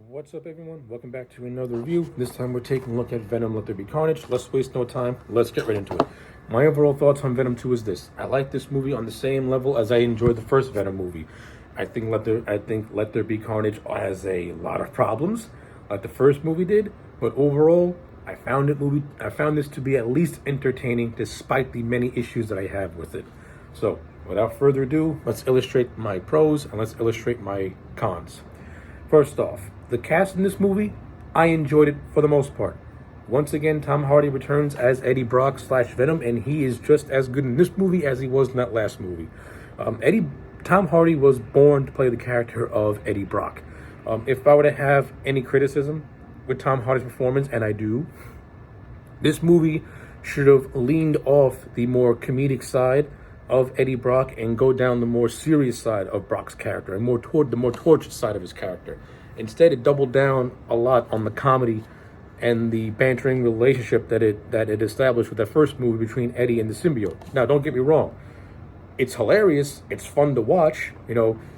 What's up, everyone? Welcome back to another review. This time we're taking a look at Venom Let There Be Carnage. Let's waste no time. Let's get right into it. My overall thoughts on Venom 2 is this. I like this movie on the same level as I enjoyed the first Venom movie. I think Let There Be Carnage has a lot of problems, like the first movie did, but overall, I found this to be at least entertaining despite the many issues that I have with it. So, without further ado, let's illustrate my pros and let's illustrate my cons. First off, the cast in this movie, I enjoyed it for the most part. Once again, Tom Hardy returns as Eddie Brock / Venom, and he is just as good in this movie as he was in that last movie. Tom Hardy was born to play the character of Eddie Brock. If I were to have any criticism with Tom Hardy's performance, and I do, this movie should have leaned off the more comedic side of Eddie Brock and go down the more serious side of Brock's character and more toward the more tortured side of his character. Instead, it doubled down a lot on the comedy and the bantering relationship that it established with that first movie between Eddie and the symbiote. Now, don't get me wrong. It's hilarious. It's fun to watch.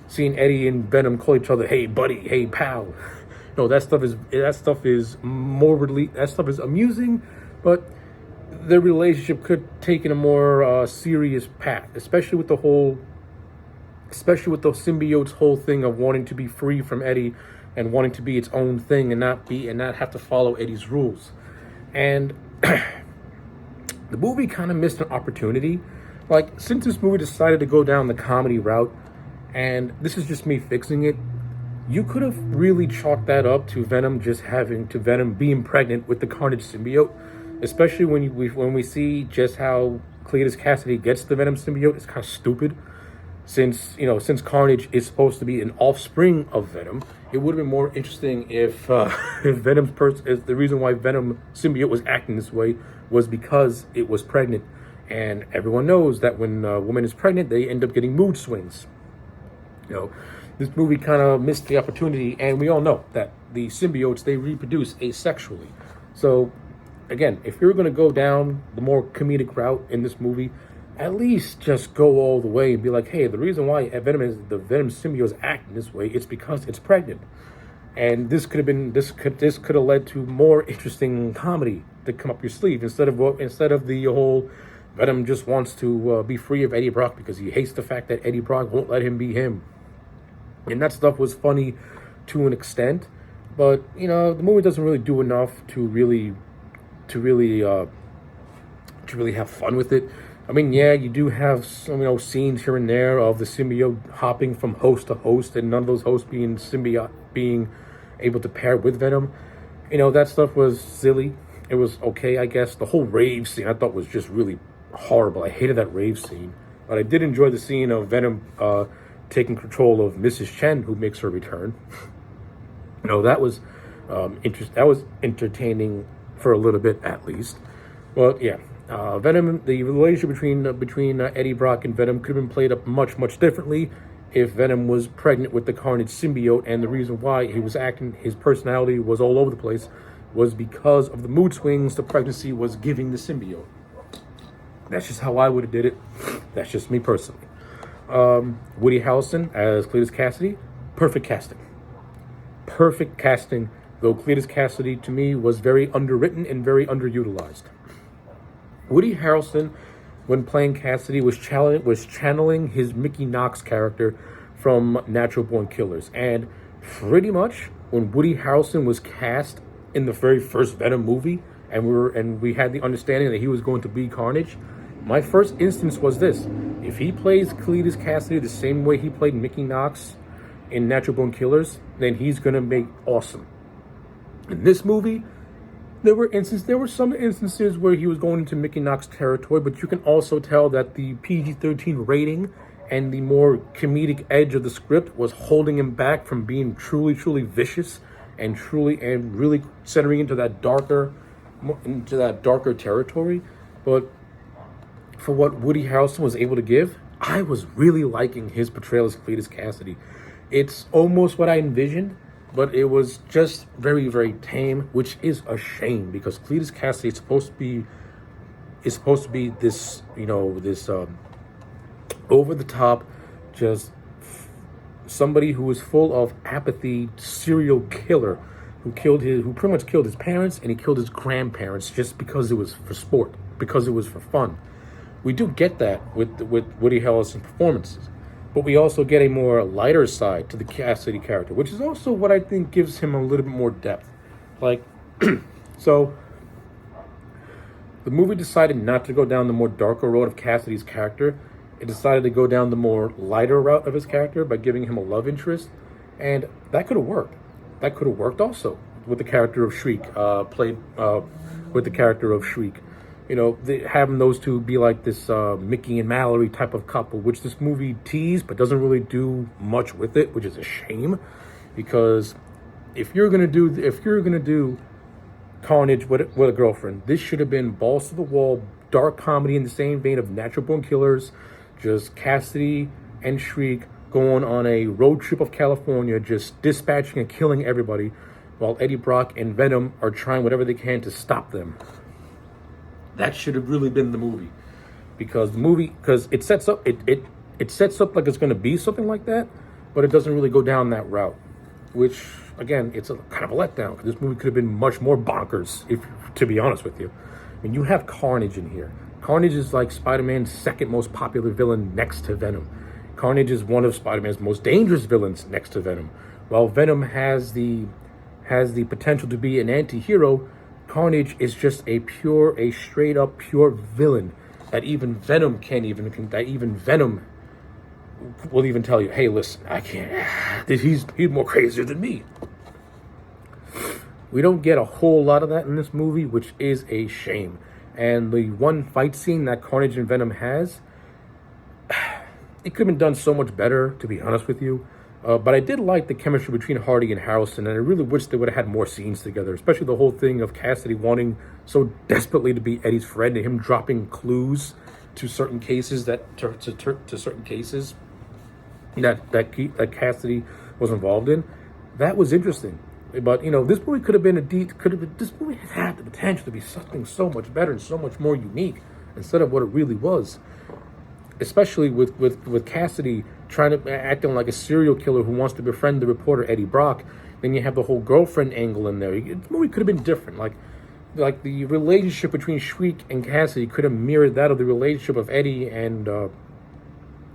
Seeing Eddie and Venom call each other, "Hey, buddy," "Hey, pal." That stuff is amusing, but the relationship could take in a more serious path, especially with the symbiote's whole thing of wanting to be free from Eddie and wanting to be its own thing and not have to follow Eddie's rules. And the movie kind of missed an opportunity. Like, since this movie decided to go down the comedy route, and this is just me fixing it, you could have really chalked that up to Venom being pregnant with the Carnage symbiote. Especially when we see just how Cletus Cassidy gets the Venom symbiote. It's kind of stupid. Since Carnage is supposed to be an offspring of Venom, it would have been more interesting if the reason why Venom symbiote was acting this way was because it was pregnant. And everyone knows that when a woman is pregnant, they end up getting mood swings. This movie kind of missed the opportunity, and we all know that the symbiotes, they reproduce asexually. So, again, if you're going to go down the more comedic route in this movie, at least just go all the way and be like, hey, the reason why the Venom symbiote is acting this way, it's because it's pregnant. And this could have led to more interesting comedy to come up your sleeve instead of the whole Venom just wants to be free of Eddie Brock because he hates the fact that Eddie Brock won't let him be him. And that stuff was funny to an extent, but the movie doesn't really do enough to really have fun with it. I mean, yeah, you do have some, scenes here and there of the symbiote hopping from host to host, and none of those hosts being able to pair with Venom. That stuff was silly. It was okay, I guess. The whole rave scene I thought was just really horrible. I hated that rave scene, but I did enjoy the scene of Venom taking control of Mrs. Chen, who makes her return. That was That was entertaining for a little bit, at least. Well, yeah. Venom, the relationship between Eddie Brock and Venom could have been played up much differently if Venom was pregnant with the Carnage symbiote, and the reason why his personality was all over the place was because of the mood swings the pregnancy was giving the symbiote. That's just how I would have did it. That's just me personally. Woody Harrelson as Cletus Cassidy, perfect casting. Perfect casting, though Cletus Cassidy to me was very underwritten and very underutilized. Woody Harrelson, when playing Cassidy, was channeling his Mickey Knox character from Natural Born Killers. And pretty much when Woody Harrelson was cast in the very first Venom movie, and we had the understanding that he was going to be Carnage, my first instance was this: if he plays Cletus Cassidy the same way he played Mickey Knox in Natural Born Killers, then he's gonna make awesome. In this movie, there were some instances where he was going into Mickey Knox territory, but you can also tell that the PG-13 rating and the more comedic edge of the script was holding him back from being truly vicious and really centering into that darker territory. But for what Woody Harrelson was able to give, I was really liking his portrayal as Cletus Cassidy. It's almost what I envisioned, but it was just very tame, which is a shame because Cletus Cassidy is supposed to be this, this over the top, just somebody who was full of apathy, serial killer, who pretty much killed his parents and he killed his grandparents just because it was for sport, because it was for fun. We do get that with Woody Harrelson's performances, but we also get a more lighter side to the Cassidy character, which is also what I think gives him a little bit more depth. Like, so the movie decided not to go down the more darker road of Cassidy's character. It decided to go down the more lighter route of his character by giving him a love interest, and that could have worked. That could have worked also with the character of Shriek, played with the character of Shriek. You know, having those two be like this Mickey and Mallory type of couple, which this movie teased but doesn't really do much with it, which is a shame, because if you're gonna do Carnage with a girlfriend, this should have been balls to the wall, dark comedy in the same vein of Natural Born Killers, just Cassidy and Shriek going on a road trip of California, just dispatching and killing everybody, while Eddie Brock and Venom are trying whatever they can to stop them. That should have really been the movie, because it sets up like it's going to be something like that, but it doesn't really go down that route, which again, it's a kind of a letdown, because this movie could have been much more bonkers, to be honest with you. I mean, you have Carnage in here. Carnage is like Spider-Man's second most popular villain next to Venom. Carnage is one of Spider-Man's most dangerous villains next to Venom. While Venom has the potential to be an anti-hero, Carnage is just a straight up pure villain that even Venom will even tell you, hey, listen, I can't, he's more crazier than me. We don't get a whole lot of that in this movie, which is a shame. And the one fight scene that Carnage and Venom has, it could have been done so much better, to be honest with you. But I did like the chemistry between Hardy and Hallison, and I really wish they would have had more scenes together, especially the whole thing of Cassidy wanting so desperately to be Eddie's friend, and him dropping clues to certain cases that Cassidy was involved in. That was interesting. But you know, this movie this movie had the potential to be something so much better and so much more unique instead of what it really was. Especially with Cassidy acting like a serial killer who wants to befriend the reporter Eddie Brock. Then you have the whole girlfriend angle in there. The movie could have been different. Like the relationship between Shriek and Cassidy could have mirrored that of the relationship of Eddie and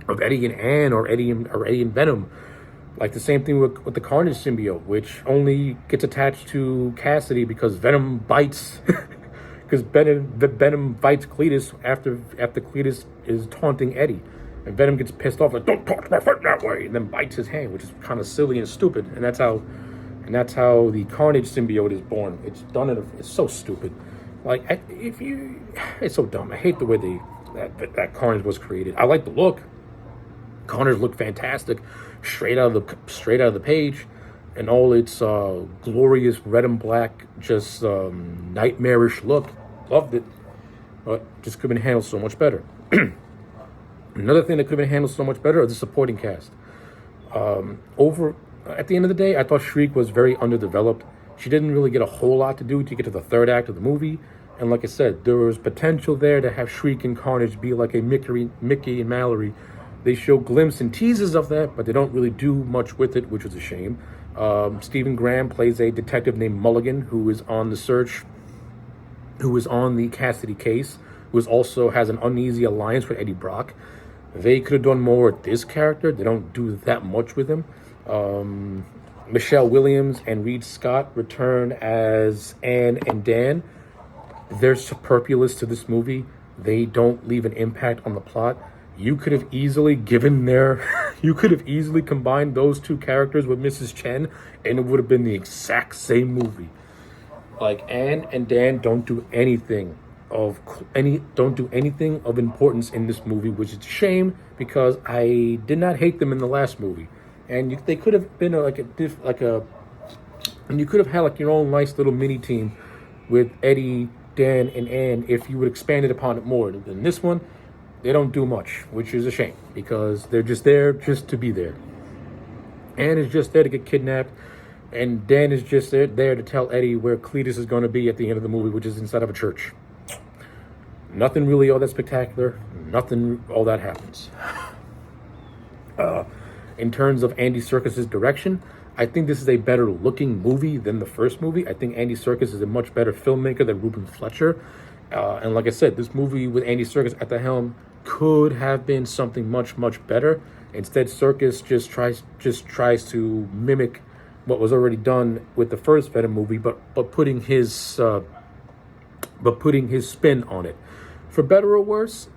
Ann, or Eddie and Venom. Like the same thing with the Carnage symbiote, which only gets attached to Cassidy because Venom bites. Because Venom bites Cletus after Cletus is taunting Eddie. And Venom gets pissed off, like, don't talk to my friend that way, and then bites his hand, which is kind of silly and stupid. And that's how the Carnage symbiote is born. It's so stupid. Like, it's so dumb. I hate the way that Carnage was created. I like the look. Carnage looked fantastic, straight out of the page, and all its glorious red and black, just nightmarish look. Loved it, but just could have been handled so much better. Another thing that could have been handled so much better are the supporting cast. At the end of the day, I thought Shriek was very underdeveloped. She didn't really get a whole lot to do to get to the third act of the movie. And like I said, there was potential there to have Shriek and Carnage be like a Mickey and Mallory. They show glimpses and teases of that, but they don't really do much with it, which was a shame. Stephen Graham plays a detective named Mulligan, who is on the search, who is on the Cassidy case, who also has an uneasy alliance with Eddie Brock. They could have done more with this character. They don't do that much with him. Michelle Williams and Reed Scott return as Ann and Dan. They're superfluous to this movie. They don't leave an impact on the plot. You could have easily combined those two characters with Mrs. Chen, and it would have been the exact same movie. Like, Ann and Dan don't do anything of importance in this movie, which is a shame, because I did not hate them in the last movie. And they could have been and you could have had like your own nice little mini team with Eddie, Dan, and Ann if you would expand it upon it more. In this one, they don't do much, which is a shame, because they're just there just to be there. Ann is just there to get kidnapped, and Dan is just there to tell Eddie where Cletus is going to be at the end of the movie, which is inside of a church. Nothing really all that spectacular. Nothing all that happens. in terms of Andy Serkis's direction, I think this is a better looking movie than the first movie. I think Andy Serkis is a much better filmmaker than Ruben Fletcher. And like I said, this movie with Andy Serkis at the helm could have been something much, much better. Instead, Serkis just tries to mimic what was already done with the first Venom movie, but putting his spin on it. For better or worse,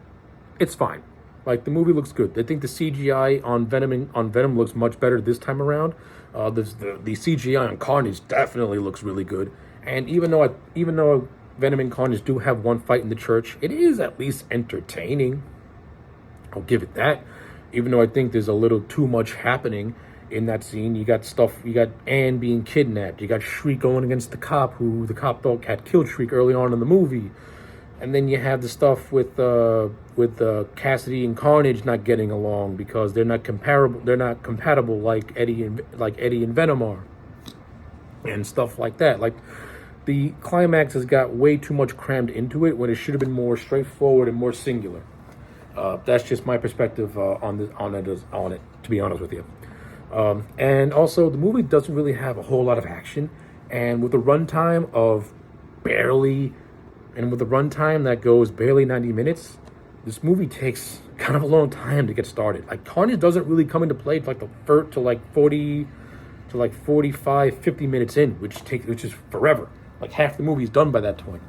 it's fine. Like, the movie looks good. I think the CGI on Venom looks much better this time around. The CGI on Carnage definitely looks really good. And even though Venom and Carnage do have one fight in the church, it is at least entertaining. I'll give it that. Even though I think there's a little too much happening in that scene. You got Anne being kidnapped. You got Shriek going against the cop, who the cop thought had killed Shriek early on in the movie. And then you have the stuff with Cassidy and Carnage not getting along because they're not comparable. They're not compatible like Eddie and Venom are, and stuff like that. Like, the climax has got way too much crammed into it when it should have been more straightforward and more singular. That's just my perspective on it. To be honest with you, and also the movie doesn't really have a whole lot of action, and with a runtime that goes barely 90 minutes, this movie takes kind of a long time to get started. Like, Carnage doesn't really come into play till 45, 50 minutes in, which is forever. Like, half the movie is done by that point.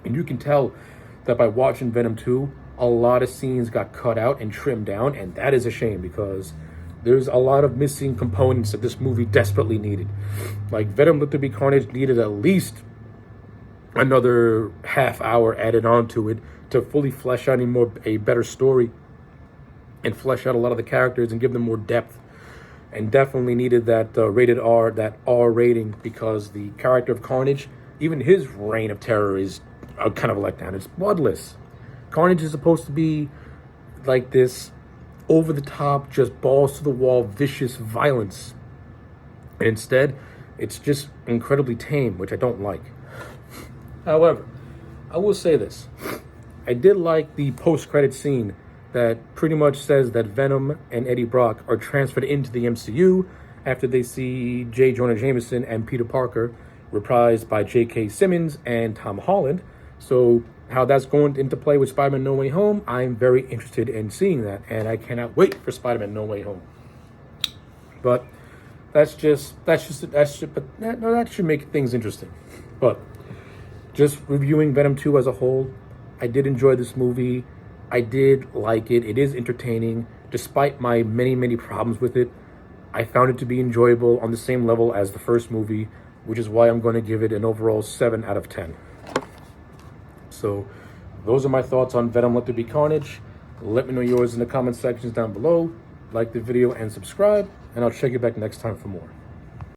And you can tell that by watching Venom 2, a lot of scenes got cut out and trimmed down, and that is a shame because there's a lot of missing components that this movie desperately needed. Like, Venom Let There Be Carnage needed at least another half hour added on to it to fully flesh out a better story and flesh out a lot of the characters and give them more depth. And definitely needed that that R rating, because the character of Carnage, even his reign of terror is kind of a letdown. It's bloodless. Carnage is supposed to be like this over the top, just balls to the wall, vicious violence. And instead, it's just incredibly tame, which I don't like. However, I will say this. I did like the post-credit scene that pretty much says that Venom and Eddie Brock are transferred into the MCU after they see J. Jonah Jameson and Peter Parker reprised by J.K. Simmons and Tom Holland. So how that's going into play with Spider-Man No Way Home, I'm very interested in seeing that, and I cannot wait for Spider-Man No Way Home. But that should make things interesting. But just reviewing Venom 2 as a whole, I did enjoy this movie. I did like it. It is entertaining. Despite my many, many problems with it, I found it to be enjoyable on the same level as the first movie, which is why I'm going to give it an overall 7 out of 10. So those are my thoughts on Venom Let There Be Carnage. Let me know yours in the comment sections down below. Like the video and subscribe, and I'll check you back next time for more.